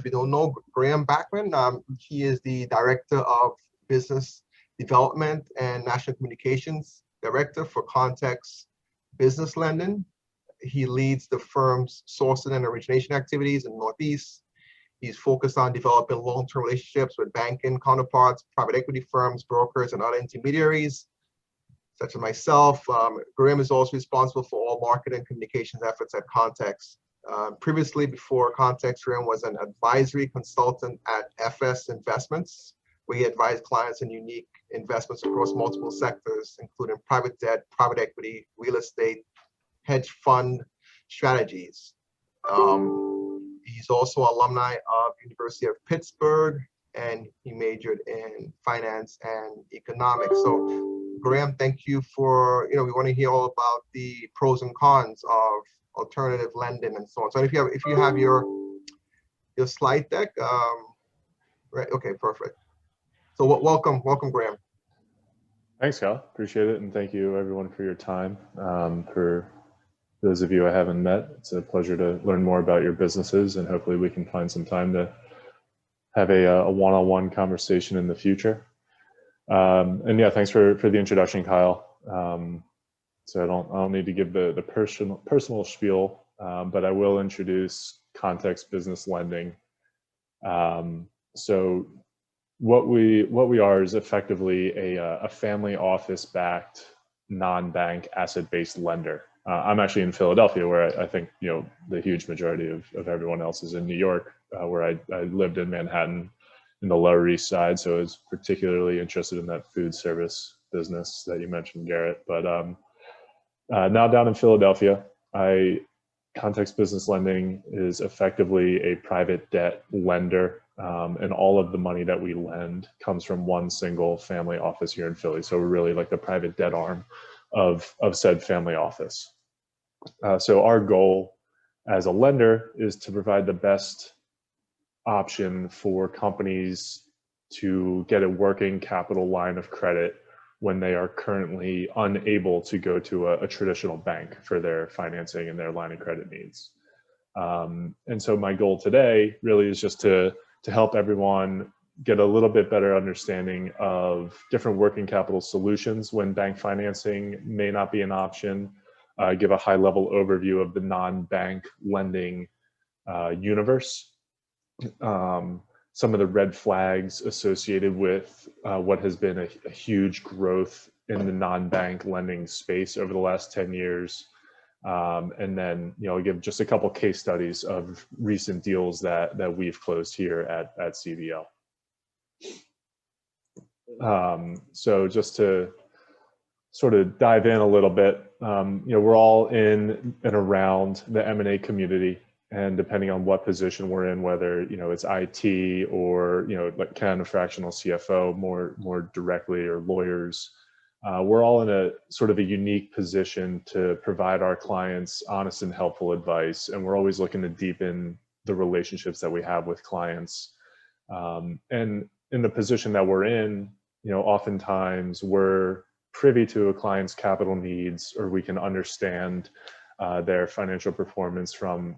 If you don't know Graham Bachman, he is the Director of Business Development and National Communications Director for Context Business Lending. He leads the firm's sourcing and origination activities in the Northeast. He's focused on developing long-term relationships with banking counterparts, private equity firms, brokers, and other intermediaries, such as myself. Graham is also responsible for all marketing and communications efforts at Context. Previously, before Context, Graham was an advisory consultant at FS Investments, where he advised clients in unique investments across multiple sectors, including private debt, private equity, real estate, hedge fund strategies. He's also alumni of University of Pittsburgh, and he majored in finance and economics. So Graham, thank you for, we want to hear all about the pros and cons of alternative lending and so on. So if you have your slide deck, right? Okay, perfect. So welcome, Graham. Thanks, Kyle. Appreciate it, and thank you everyone for your time. For those of you I haven't met, it's a pleasure to learn more about your businesses, and hopefully we can find some time to have a one-on-one conversation in the future. And yeah, thanks for the introduction, Kyle. So I don't need to give the personal spiel, but I will introduce Context Business Lending. So what we are is effectively a family office-backed, non-bank asset-based lender. I'm actually in Philadelphia, where I think the huge majority of everyone else is in New York, where I lived in Manhattan in the Lower East Side. So I was particularly interested in that food service business that you mentioned, Garrett. But now down in Philadelphia, Context Business Lending is effectively a private debt lender, and all of the money that we lend comes from one single family office here in Philly. So we're really like the private debt arm of said family office. So our goal as a lender is to provide the best option for companies to get a working capital line of credit when they are currently unable to go to a traditional bank for their financing and their line of credit needs. And so my goal today really is just to help everyone get a little bit better understanding of different working capital solutions when bank financing may not be an option, give a high level overview of the non-bank lending universe, some of the red flags associated with what has been a huge growth in the non-bank lending space over the last 10 years. And then, give just a couple case studies of recent deals that we've closed here at CBL. So just to sort of dive in a little bit, we're all in and around the M&A community, and depending on what position we're in, whether it's IT or like kind of fractional CFO more directly, or lawyers, we're all in a sort of a unique position to provide our clients honest and helpful advice, and we're always looking to deepen the relationships that we have with clients. And in the position that we're in, oftentimes we're privy to a client's capital needs, or we can understand their financial performance from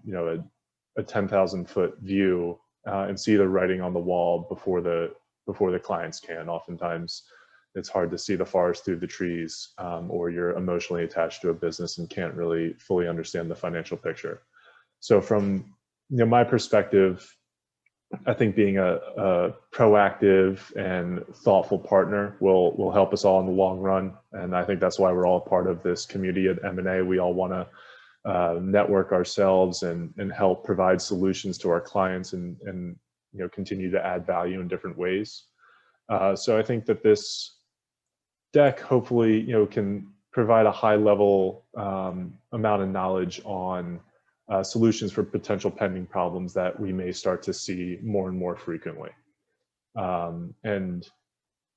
a 10,000-foot view and see the writing on the wall before the clients can. Oftentimes it's hard to see the forest through the trees, or you're emotionally attached to a business and can't really fully understand the financial picture. So from my perspective, I think being a proactive and thoughtful partner will help us all in the long run. And I think that's why we're all a part of this community at Eminae. We all want to network ourselves and help provide solutions to our clients and continue to add value in different ways. So I think that this deck hopefully can provide a high level amount of knowledge on solutions for potential pending problems that we may start to see more and more frequently. And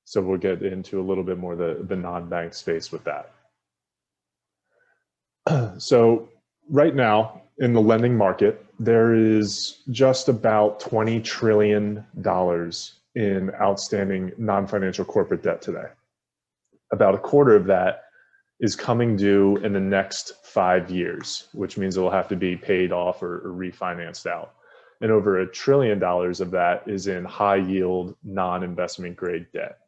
so we'll get into a little bit more the non-bank space with that. So right now in the lending market, there is just about $20 trillion in outstanding non-financial corporate debt today. About a quarter of that is coming due in the next 5 years, which means it will have to be paid off or refinanced out. and over $1 trillion of that is in high yield, non-investment grade debt.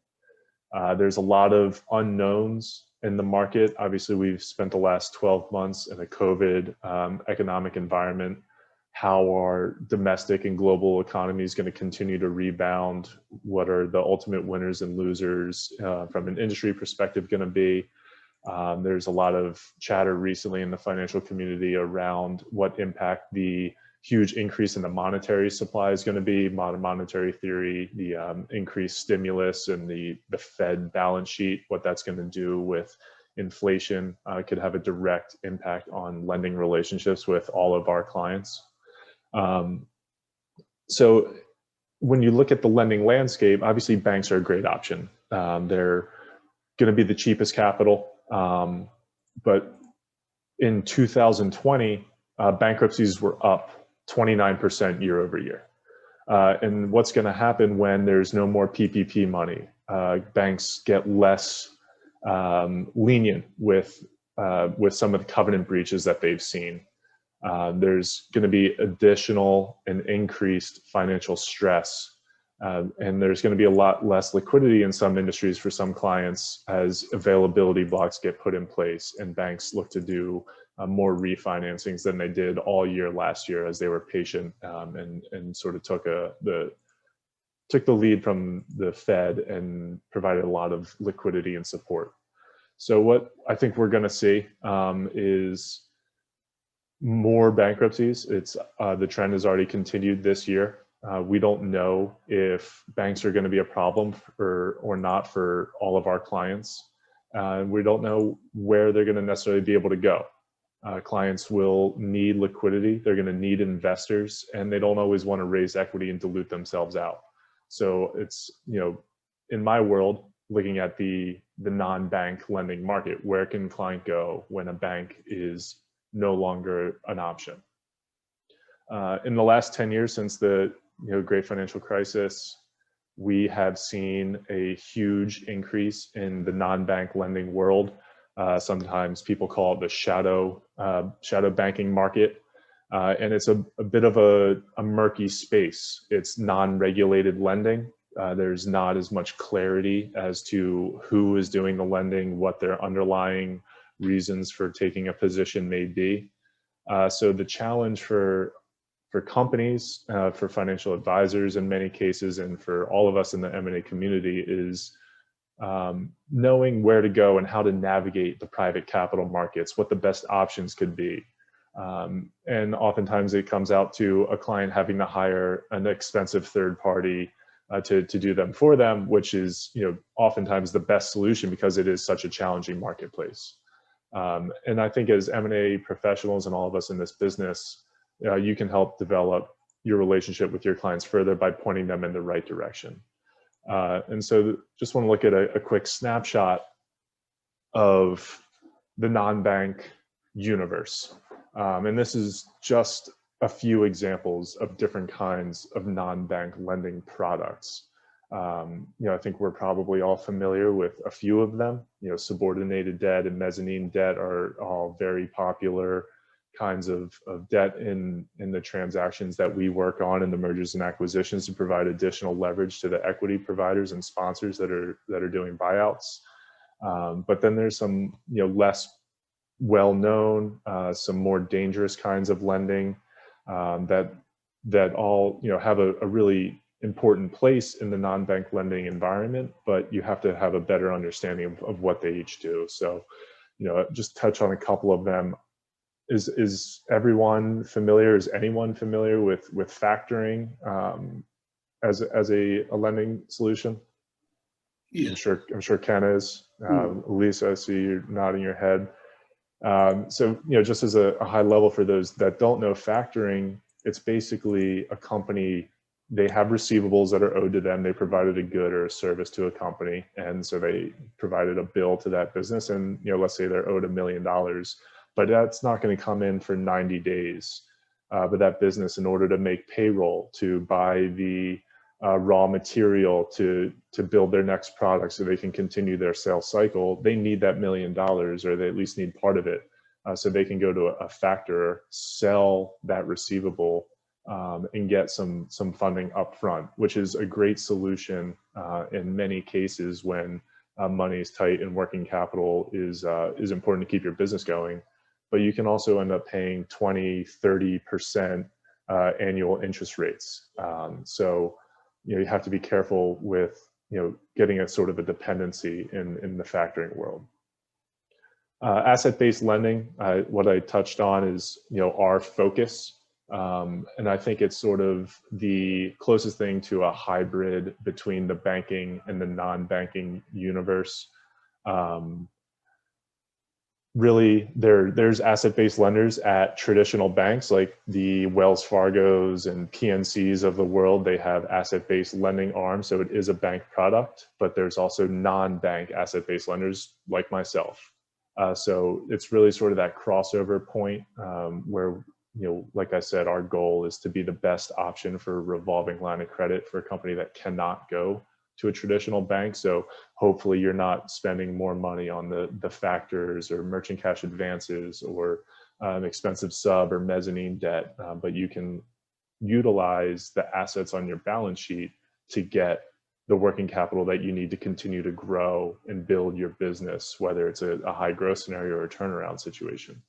There's a lot of unknowns in the market. Obviously, we've spent the last 12 months in a COVID economic environment. How are domestic and global economies going to continue to rebound? What are the ultimate winners and losers from an industry perspective going to be? There's a lot of chatter recently in the financial community around what impact the huge increase in the monetary supply is going to be, modern monetary theory, the increased stimulus and the Fed balance sheet, what that's going to do with inflation could have a direct impact on lending relationships with all of our clients. So when you look at the lending landscape, obviously banks are a great option. They're going to be the cheapest capital. But in 2020, bankruptcies were up 29% year over year. And what's going to happen when there's no more PPP money? Banks get less lenient with some of the covenant breaches that they've seen. There's going to be additional and increased financial stress. And there's going to be a lot less liquidity in some industries for some clients as availability blocks get put in place and banks look to do more refinancings than they did all year last year as they were patient and sort of took the lead from the Fed and provided a lot of liquidity and support. So what I think we're going to see is more bankruptcies. The trend has already continued this year. We don't know if banks are going to be a problem or not for all of our clients. We don't know where they're going to necessarily be able to go. Clients will need liquidity, they're going to need investors, and they don't always want to raise equity and dilute themselves out. So it's, in my world, looking at the non-bank lending market, where can a client go when a bank is no longer an option? In the last 10 years since the great financial crisis, we have seen a huge increase in the non-bank lending world. Sometimes people call it the shadow banking market. And it's a bit of a murky space. It's non-regulated lending. There's not as much clarity as to who is doing the lending, what their underlying reasons for taking a position may be. So the challenge for companies, for financial advisors in many cases, and for all of us in the M&A community is knowing where to go and how to navigate the private capital markets, what the best options could be. And oftentimes it comes out to a client having to hire an expensive third party to do them for them, which is oftentimes the best solution because it is such a challenging marketplace. And I think as M&A professionals and all of us in this business, you can help develop your relationship with your clients further by pointing them in the right direction. And so just want to look at a quick snapshot of the non-bank universe. And this is just a few examples of different kinds of non-bank lending products. I think we're probably all familiar with a few of them. Subordinated debt and mezzanine debt are all very popular kinds of debt in the transactions that we work on in the mergers and acquisitions to provide additional leverage to the equity providers and sponsors that are doing buyouts. But then there's some less well-known, some more dangerous kinds of lending that all have a really important place in the non-bank lending environment, but you have to have a better understanding of what they each do. So, just touch on a couple of them. Is everyone familiar? Is anyone familiar with factoring as a lending solution? Yeah. I'm sure Ken is. Lisa, I see you nodding your head. So just as a high level for those that don't know, factoring, it's basically a company. They have receivables that are owed to them. They provided a good or a service to a company, and so they provided a bill to that business. And let's say they're owed $1 million. But that's not going to come in for 90 days. But that business, in order to make payroll, to buy the raw material to build their next product so they can continue their sales cycle, they need that $1 million, or they at least need part of it. So they can go to a factor, sell that receivable and get some funding upfront, which is a great solution in many cases when money is tight and working capital is important to keep your business going. But you can also end up paying 20, 30% annual interest rates. So you have to be careful with getting a sort of a dependency in the factoring world. Asset-based lending, what I touched on is our focus. And I think it's sort of the closest thing to a hybrid between the banking and the non-banking universe. Really, there's asset-based lenders at traditional banks like the Wells Fargos and PNCs of the world. They have asset-based lending arms, so it is a bank product, but there's also non-bank asset-based lenders like myself. So it's really sort of that crossover point where, like I said, our goal is to be the best option for a revolving line of credit for a company that cannot go to a traditional bank. So hopefully you're not spending more money on the factors or merchant cash advances or expensive sub or mezzanine debt, but you can utilize the assets on your balance sheet to get the working capital that you need to continue to grow and build your business, whether it's a high growth scenario or a turnaround situation.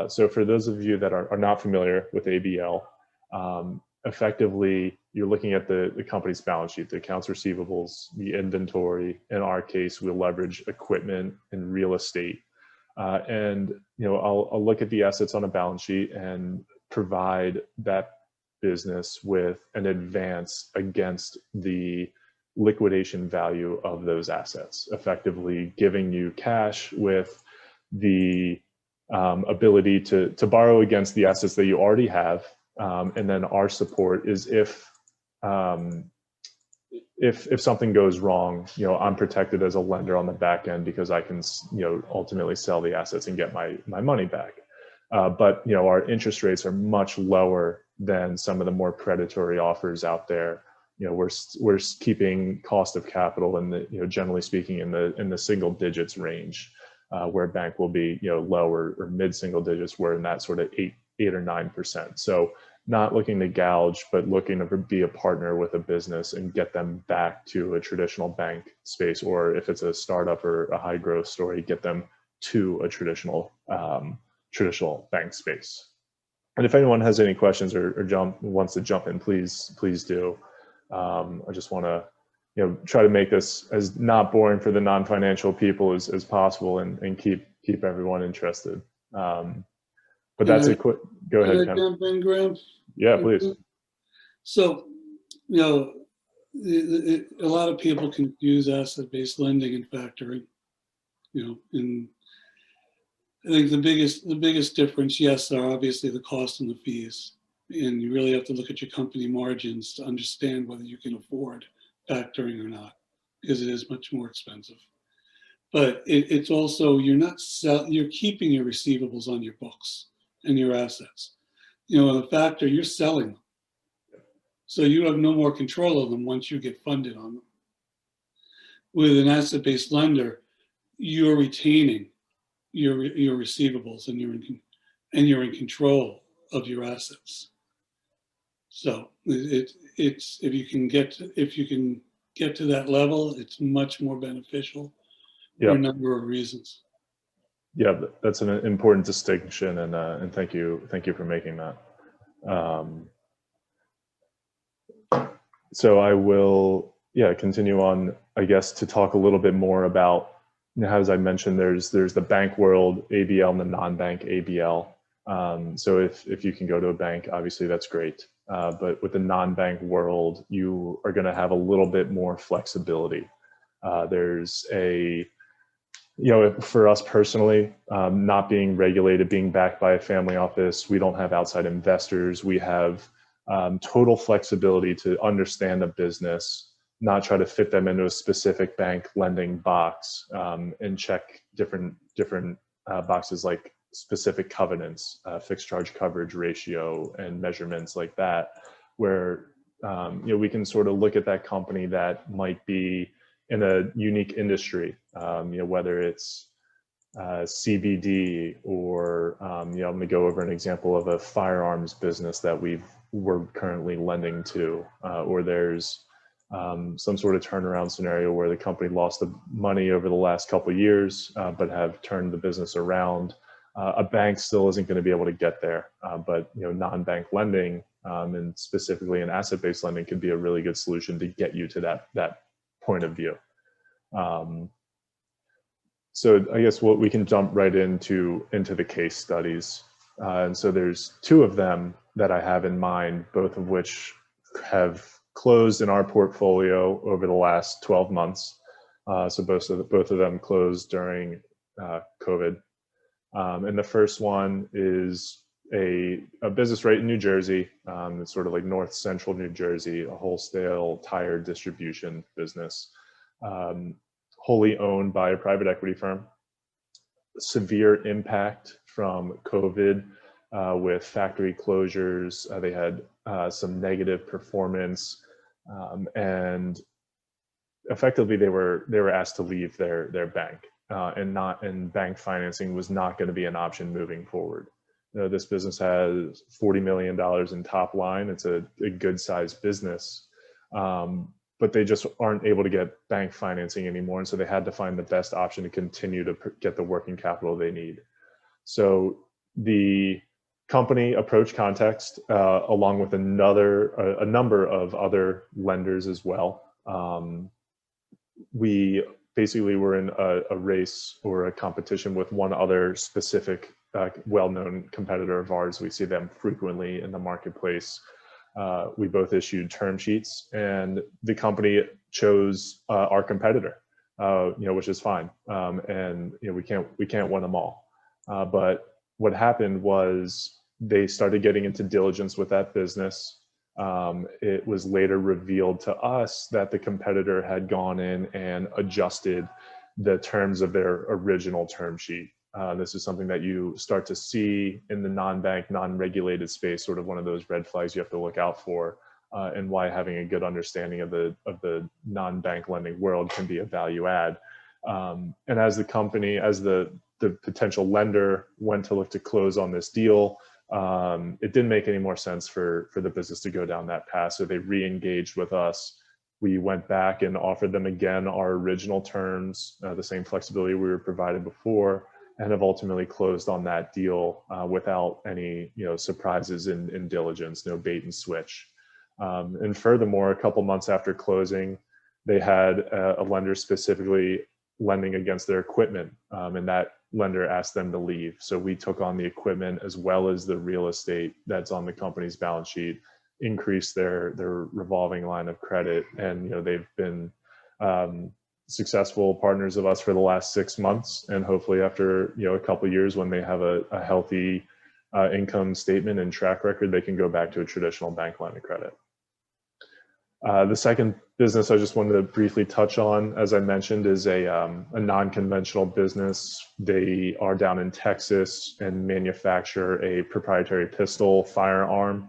So for those of you that are not familiar with ABL, effectively, you're looking at the company's balance sheet, the accounts receivables, the inventory. In our case, we'll leverage equipment and real estate. And I'll look at the assets on a balance sheet and provide that business with an advance against the liquidation value of those assets, effectively giving you cash with the ability to borrow against the assets that you already have. And then our support is if something goes wrong, I'm protected as a lender on the back end because I can, ultimately sell the assets and get my money back. But our interest rates are much lower than some of the more predatory offers out there. We're keeping cost of capital in the, generally speaking, in the single digits range, where a bank will be, lower or mid single digits. We're in that sort of 8 or 9%. So not looking to gouge, but looking to be a partner with a business and get them back to a traditional bank space, or if it's a startup or a high growth story, get them to a traditional bank space. And if anyone has any questions or wants to jump in, please do. I just want to try to make this as not boring for the non-financial people as possible and keep everyone interested. But that's a quick, go ahead, Ken. Jump in, Graham? Yeah, please. So, a lot of people confuse asset-based lending and factoring, and I think the biggest difference, yes, are obviously the cost and the fees. And you really have to look at your company margins to understand whether you can afford factoring or not, because it is much more expensive. But it's also, you're keeping your receivables on your books and your assets. A factor, you're selling them. So you have no more control of them once you get funded on them. With an asset-based lender, you're retaining your receivables and you're in control of your assets. So it's if you can get to that level, it's much more beneficial for a number of reasons. Yeah, that's an important distinction, and thank you for making that. So I will continue on, I guess, to talk a little bit more about, as I mentioned, there's the bank world ABL and the non-bank ABL. So if you can go to a bank, obviously that's great. But with the non-bank world, you are going to have a little bit more flexibility. There's for us personally, not being regulated, being backed by a family office, we don't have outside investors. We have total flexibility to understand the business, not try to fit them into a specific bank lending box, and check different boxes like specific covenants, fixed charge coverage ratio, and measurements like that, where we can sort of look at that company that might be in a unique industry, whether it's CBD or I'm going to go over an example of a firearms business that we've we're currently lending to, or there's some sort of turnaround scenario where the company lost the money over the last couple of years, but have turned the business around. A bank still isn't going to be able to get there, but non-bank lending, and specifically an asset-based lending, could be a really good solution to get you to that point of view. So I guess what we can jump right into the case studies. And so there's two of them that I have in mind, both of which have closed in our portfolio over the last 12 months. So both of them closed during COVID. And the first one is a business right in New Jersey. It's sort of like north central New Jersey, a wholesale tire distribution business, wholly owned by a private equity firm. Severe impact from COVID with factory closures. They had some negative performance, and effectively they were asked to leave their bank, and bank financing was not going to be an option moving forward. This business has $40 million in top line. It's a good sized business, but they just aren't able to get bank financing anymore. And so they had to find the best option to continue to get the working capital they need. So the company approached Context along with a number of other lenders as well. We basically were in a race or a competition with one other specific well-known competitor of ours. We see them frequently in the marketplace. We both issued term sheets, and the company chose our competitor, which is fine. And we can't win them all. But what happened was they started getting into diligence with that business. It was later revealed to us that the competitor had gone in and adjusted the terms of their original term sheet. This is something that you start to see in the non-bank, non-regulated space, sort of one of those red flags you have to look out for, and why having a good understanding of the non-bank lending world can be a value add. And as the potential lender went to look to close on this deal, it didn't make any more sense for the business to go down that path. So they re-engaged with us. We went back and offered them again our original terms, the same flexibility we were provided before, and have ultimately closed on that deal without any surprises in diligence, no bait and switch. And furthermore, a couple months after closing, they had a lender specifically lending against their equipment, and that lender asked them to leave. So we took on the equipment as well as the real estate that's on the company's balance sheet, increased their revolving line of credit, and they've been successful partners of us for the last 6 months, and hopefully after a couple of years, when they have a healthy income statement and track record, they can go back to a traditional bank line of credit. The second business I just wanted to briefly touch on, as I mentioned, is a non-conventional business. They are down in Texas and manufacture a proprietary pistol firearm.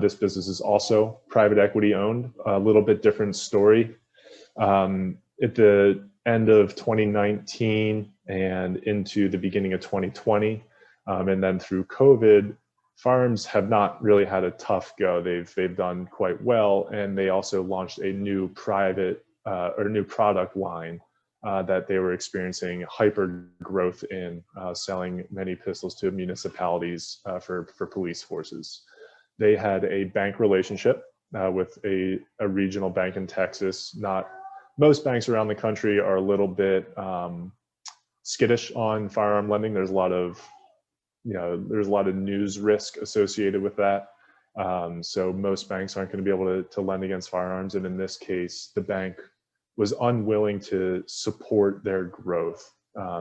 This business is also private equity owned, a little bit different story. At the end of 2019 and into the beginning of 2020, and then through COVID, firearms have not really had a tough go. They've done quite well, and they also launched a new new product line that they were experiencing hyper growth in, selling many pistols to municipalities for police forces. They had a bank relationship with a regional bank in Texas. Most banks around the country are a little bit skittish on firearm lending. There's a lot of news risk associated with that. So most banks aren't going to be able to lend against firearms. And in this case, the bank was unwilling to support their growth.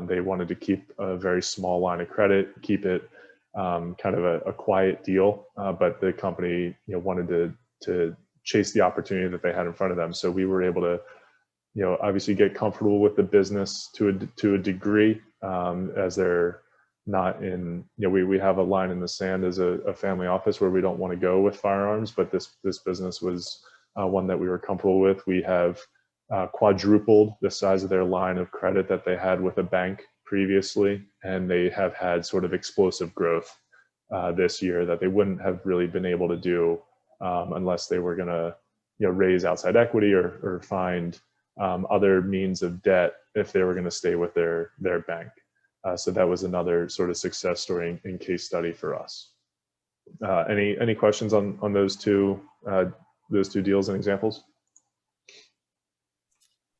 They wanted to keep a very small line of credit, keep it kind of a quiet deal, but the company wanted to chase the opportunity that they had in front of them. So we were able to obviously get comfortable with the business to a degree, as they're not in, we have a line in the sand as a family office where we don't want to go with firearms, but this business was one that we were comfortable with. We have quadrupled the size of their line of credit that they had with a bank previously, and they have had sort of explosive growth this year that they wouldn't have really been able to do unless they were going to, raise outside equity or find other means of debt if they were going to stay with their bank. So that was another sort of success story and case study for us. Any questions on those two deals and examples?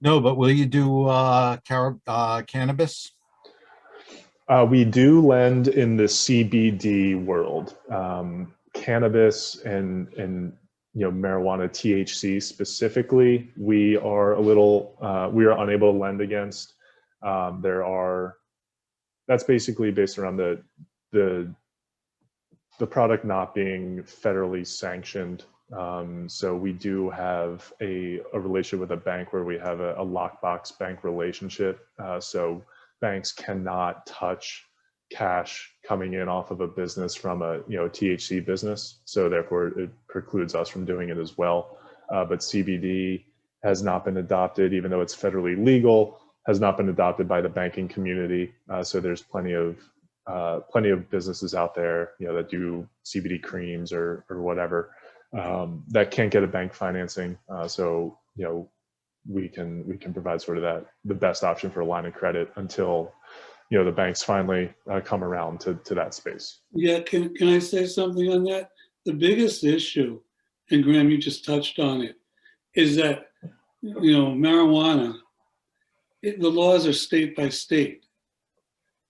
No, but will you do cannabis? We do lend in the CBD world. Cannabis and marijuana THC specifically, we are unable to lend against. That's basically based around the product not being federally sanctioned. So we do have a relationship with a bank where we have a lockbox bank relationship. So banks cannot touch cash coming in off of a business from a THC business. So therefore it precludes us from doing it as well. But CBD has not been adopted, even though it's federally legal, has not been adopted by the banking community. So there's plenty of businesses out there, that do CBD creams or whatever, that can't get a bank financing. So we can provide sort of the best option for a line of credit until the banks finally come around to that space. Yeah, can I say something on that? The biggest issue, and Graham, you just touched on it, is that marijuana, the laws are state by state.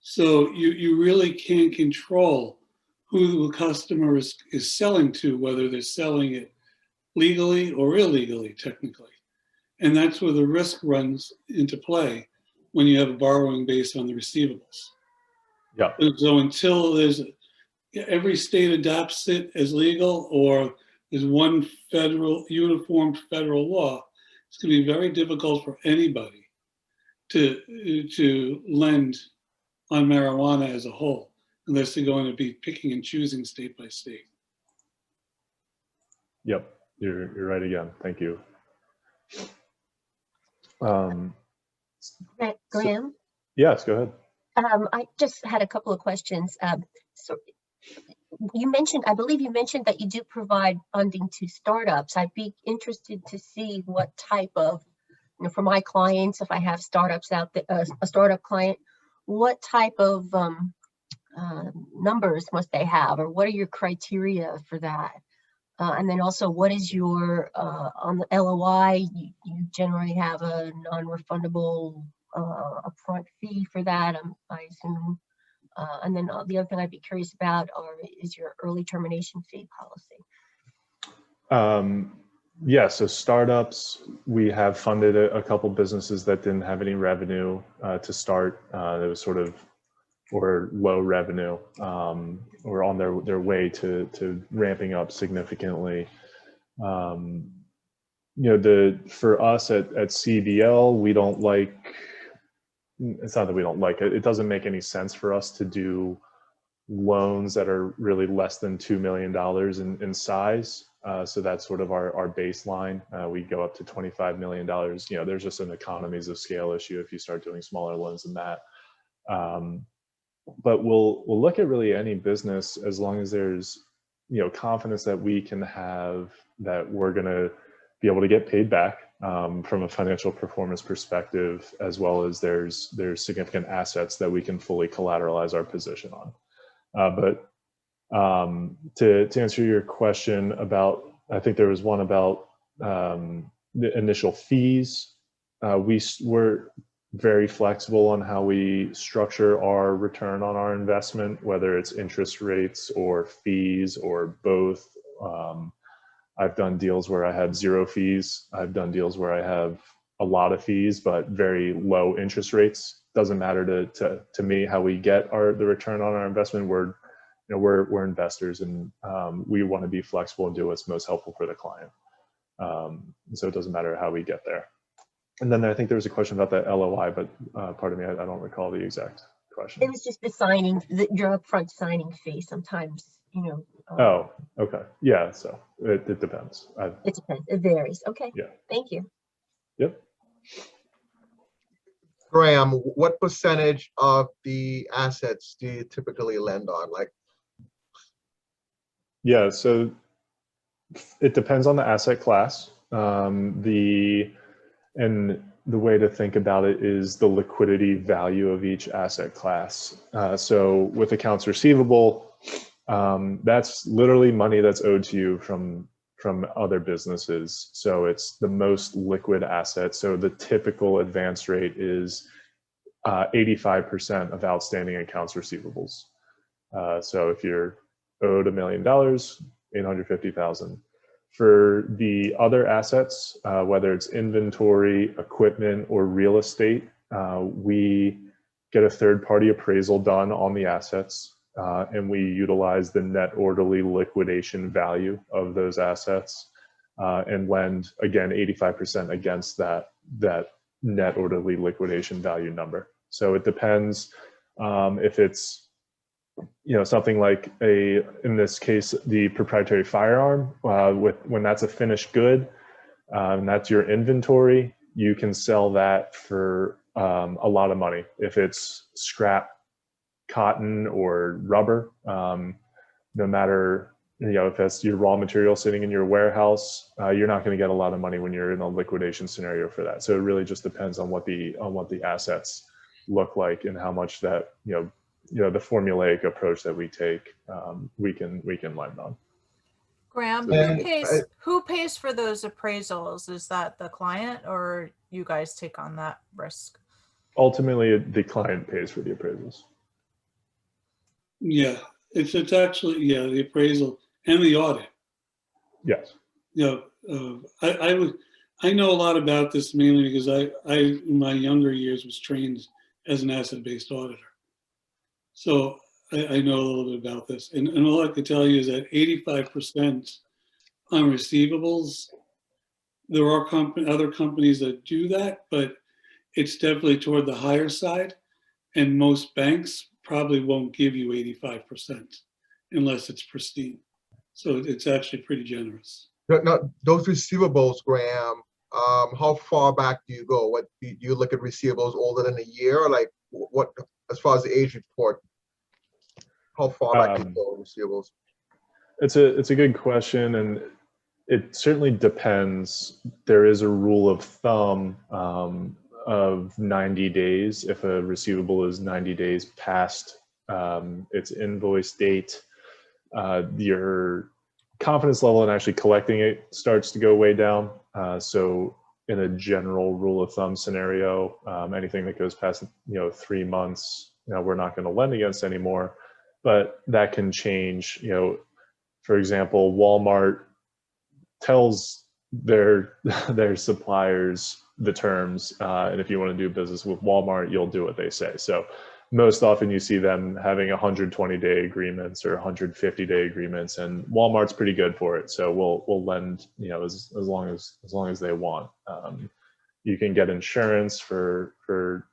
So you really can't control who the customer is selling to, whether they're selling it legally or illegally, technically. And that's where the risk runs into play when you have a borrowing based on the receivables. Yeah. So until every state adopts it as legal, or there's one uniform federal law, it's going to be very difficult for anybody to lend on marijuana as a whole, unless they're going to be picking and choosing state by state. Yep, you're right again. Thank you. Graham? Yes, go ahead. I just had a couple of questions. So I believe you mentioned that you do provide funding to startups. I'd be interested to see what type of, for my clients, if I have startups out there, a startup client, what type of numbers must they have, or what are your criteria for that? And then also, what is your, on the LOI, you generally have a non-refundable upfront fee for that, I assume. And then the other thing I'd be curious about is your early termination fee policy. Yeah, so startups, we have funded a couple businesses that didn't have any revenue to start. It was sort of, or low revenue, or on their way to ramping up significantly. For us at CBL, we don't like, it's not that we don't like it, it doesn't make any sense for us to do loans that are really less than $2 million in size. So that's sort of our baseline. We go up to $25 million. There's just an economies of scale issue if you start doing smaller loans than that. But we'll look at really any business as long as there's confidence that we can have that we're going to be able to get paid back from a financial performance perspective, as well as there's significant assets that we can fully collateralize our position on. But to answer your question about, I think there was one about the initial fees. We're very flexible on how we structure our return on our investment, whether it's interest rates or fees or both. I've done deals where I have 0 fees. I've done deals where I have a lot of fees, but very low interest rates. Doesn't matter to me how we get the return on our investment. We're investors, and we want to be flexible and do what's most helpful for the client. So it doesn't matter how we get there. And then I think there was a question about the LOI, but pardon me, I don't recall the exact question. It was just the signing, your upfront signing fee. Sometimes, Oh, okay. Yeah, so it depends. It depends. It varies. Okay. Yeah. Thank you. Yep. Graham, what percentage of the assets do you typically lend on? Like Yeah, so it depends on the asset class. And the way to think about it is the liquidity value of each asset class. So with accounts receivable, that's literally money that's owed to you from other businesses. So it's the most liquid asset. So the typical advance rate is 85% of outstanding accounts receivables. So if you're owed $1 million, 850,000. For the other assets, whether it's inventory, equipment, or real estate, we get a third-party appraisal done on the assets, and we utilize the net orderly liquidation value of those assets, and lend, again, 85% against that net orderly liquidation value number. So it depends if it's something like in this case, the proprietary firearm, when that's a finished good, and that's your inventory, you can sell that for a lot of money. If it's scrap cotton or rubber, no matter, if that's your raw material sitting in your warehouse, you're not going to get a lot of money when you're in a liquidation scenario for that. So it really just depends on what the assets look like and how much that, the formulaic approach that we take, we can lend on. Graham, who pays for those appraisals? Is that the client, or you guys take on that risk? Ultimately, the client pays for the appraisals. Yeah, it's actually, yeah, the appraisal and the audit. Yes. I know a lot about this mainly because I in my younger years was trained as an asset-based auditor. So I know a little bit about this. And all I can tell you is that 85% on receivables, there are other companies that do that, but it's definitely toward the higher side. And most banks probably won't give you 85% unless it's pristine. So it's actually pretty generous. Now, those receivables, Graham, how far back do you go? What do you look at receivables older than a year? Or like what, as far as the age report, how far back do you go with receivables? It's a good question, and it certainly depends. There is a rule of thumb of 90 days. If a receivable is 90 days past its invoice date, your confidence level in actually collecting it starts to go way down. So in a general rule of thumb scenario, anything that goes past 3 months, we're not going to lend against anymore. But that can change. For example, Walmart tells their suppliers the terms, and if you want to do business with Walmart, you'll do what they say. So most often you see them having 120-day agreements or 150-day agreements, and Walmart's pretty good for it. So we'll lend, as long as they want. You can get insurance for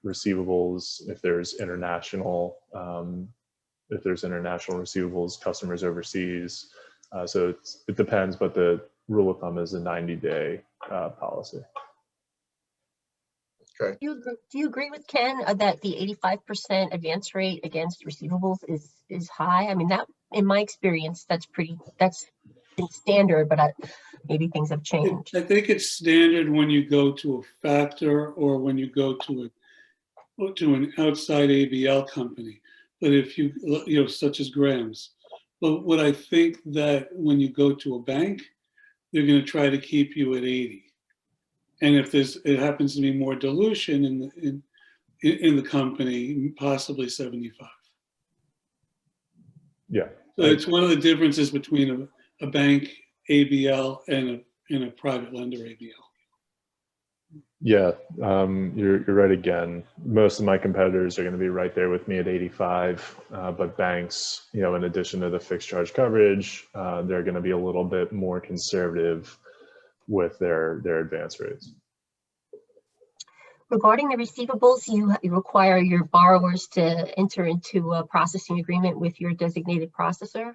receivables if there's international receivables, customers overseas. So it depends, but the rule of thumb is a 90-day policy. Okay. Do you agree with Ken that the 85% advance rate against receivables is high? I mean, that in my experience, that's been standard, but maybe things have changed. I think it's standard when you go to a factor or when you go to an outside ABL company. But if you, such as Graham's. But what I think that when you go to a bank, they're going to try to keep you at 80. And if it happens to be more dilution in the company, possibly 75. Yeah. So it's one of the differences between a bank ABL and a private lender ABL. Yeah, you're right again. Most of my competitors are going to be right there with me at 85, but banks, in addition to the fixed charge coverage, they're going to be a little bit more conservative with their advance rates. Regarding the receivables, you require your borrowers to enter into a processing agreement with your designated processor?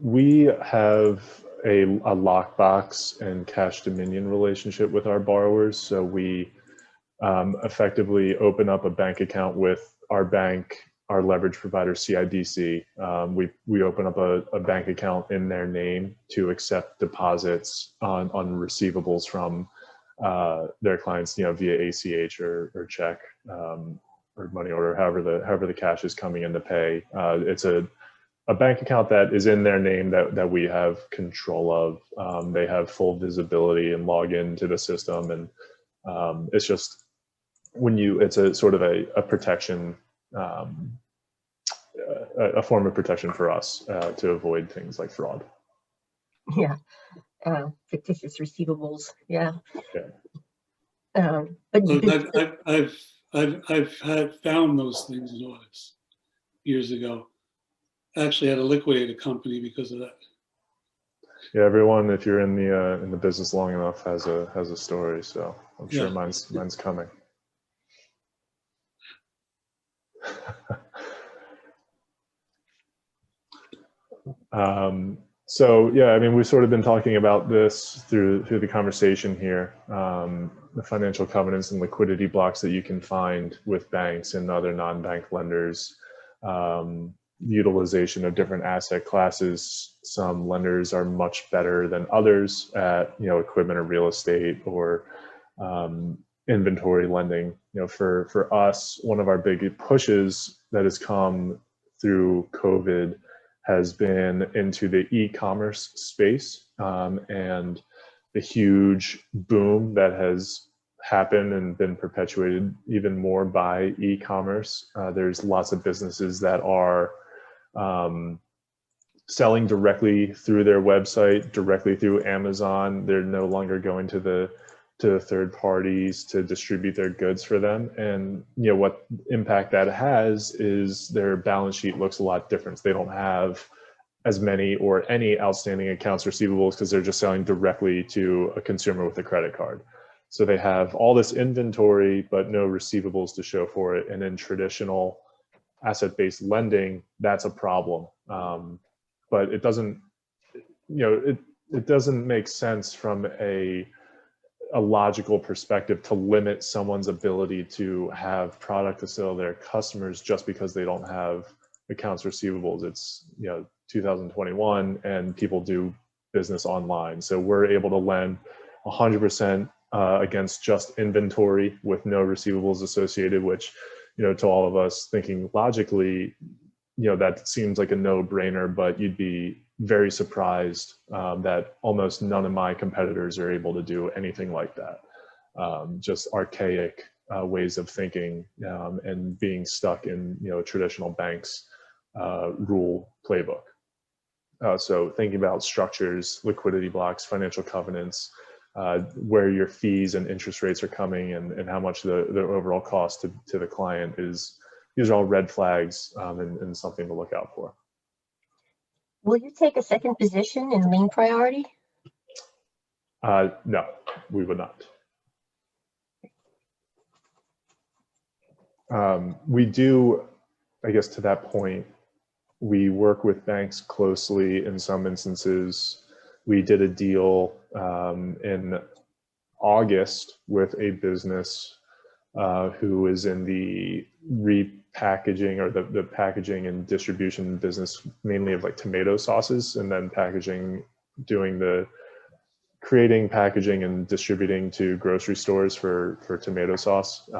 We have a lockbox and cash dominion relationship with our borrowers. So we effectively open up a bank account with our bank our leverage provider CIDC. We open up a bank account in their name to accept deposits on receivables from their clients, via ACH or check, or money order, however the cash is coming in to pay. It's a bank account that is in their name that we have control of. They have full visibility and log into the system, and it's just it's a sort of a protection, a form of protection for us to avoid things like fraud. Yeah. Fictitious receivables. Yeah. Yeah. But Look, I've had found those things in audits years ago. Actually had to liquidate a company because of that. Yeah, everyone, if you're in the business long enough, has a story. So I'm sure Yeah. mine's coming. So yeah, I mean, we've sort of been talking about this through the conversation here, the financial covenants and liquidity blocks that you can find with banks and other non-bank lenders, utilization of different asset classes. Some lenders are much better than others at, equipment or real estate or inventory lending. For us, one of our big pushes that has come through COVID has been into the e-commerce space, and the huge boom that has happened and been perpetuated even more by e-commerce. There's lots of businesses that are selling directly through their website, directly through Amazon. They're no longer going to third parties to distribute their goods for them. And what impact that has is their balance sheet looks a lot different. They don't have as many or any outstanding accounts receivables because they're just selling directly to a consumer with a credit card. So they have all this inventory, but no receivables to show for it. And in traditional asset-based lending, that's a problem. But it doesn't, it doesn't make sense from a logical perspective to limit someone's ability to have product to sell their customers just because they don't have accounts receivables. It's 2021 and people do business online, so we're able to lend 100% against just inventory with no receivables associated, which to all of us thinking logically, that seems like a no-brainer, but you'd be very surprised that almost none of my competitors are able to do anything like that. Just archaic ways of thinking and being stuck in traditional banks rule playbook. So thinking about structures, liquidity blocks, financial covenants, where your fees and interest rates are coming and how much the overall cost to the client is. These are all red flags and something to look out for. will you take a second position in lien priority? No, we would not. We do, I guess to that point, we work with banks closely in some instances. We did a deal in August with a business who is in the repackaging or the packaging and distribution business, mainly of like tomato sauces, and then packaging, creating, packaging, and distributing to grocery stores for tomato sauce.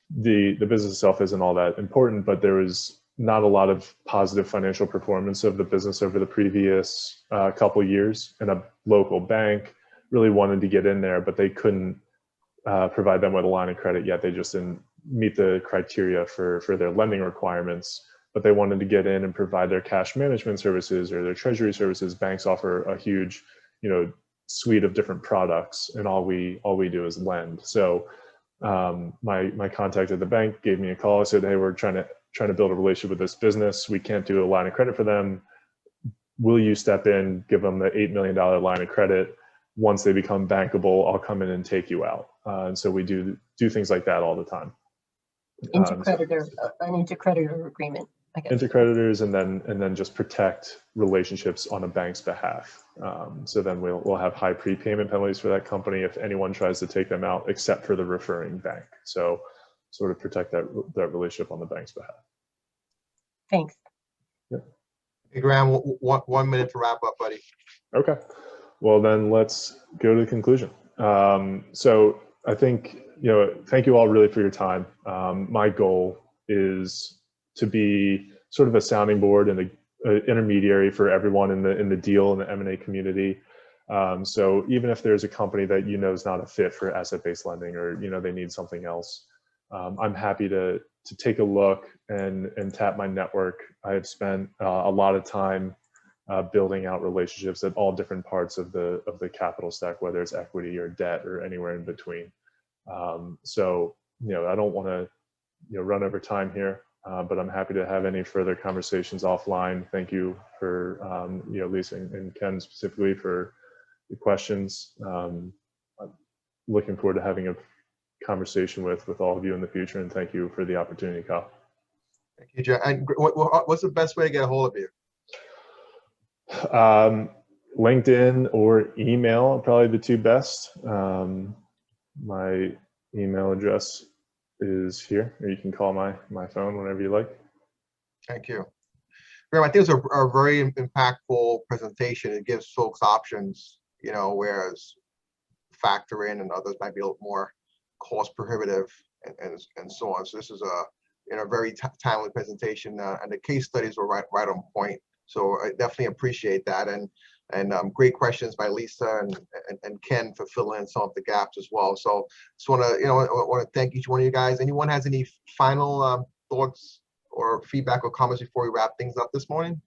The business itself isn't all that important, but there was not a lot of positive financial performance of the business over the previous couple years, and a local bank really wanted to get in there, but they couldn't provide them with a line of credit yet. They just didn't meet the criteria for their lending requirements, but they wanted to get in and provide their cash management services or their treasury services. Banks offer a huge, suite of different products, and all we do is lend. So my contact at the bank gave me a call. I said, hey, we're trying to build a relationship with this business. We can't do a line of credit for them. Will you step in, give them the $8 million line of credit? Once they become bankable, I'll come in and take you out. And so we do things like that all the time. Intercreditor, an intercreditor agreement, I guess. Intercreditors, and then just protect relationships on a bank's behalf. So then we'll have high prepayment penalties for that company if anyone tries to take them out, except for the referring bank. So sort of protect that relationship on the bank's behalf. Thanks. Hey, Graham, 1 minute to wrap up, buddy. Okay, well then let's go to the conclusion. So I think, thank you all really for your time. My goal is to be sort of a sounding board and an intermediary for everyone in the deal in the M&A community. So even if there's a company that is not a fit for asset-based lending, or they need something else, I'm happy to take a look and tap my network. I have spent a lot of time building out relationships at all different parts of the capital stack, whether it's equity or debt or anywhere in between. So I don't want to run over time here, but I'm happy to have any further conversations offline. Thank you for Lisa and Ken specifically for the questions. I'm looking forward to having a conversation with all of you in the future, and thank you for the opportunity, Kyle. Thank you, Jeff. And what's the best way to get a hold of you? LinkedIn or email are probably the two best. My email address is here, or you can call my phone whenever you like. Thank you. Graham, I think it was a very impactful presentation. It gives folks options, whereas factor in and others might be a little more cost prohibitive and so on. So this is a very timely presentation, and the case studies were right on point. So I definitely appreciate that, and great questions by Lisa and Ken for filling in some of the gaps as well. So just want to thank each one of you guys. Anyone has any final thoughts or feedback or comments before we wrap things up this morning?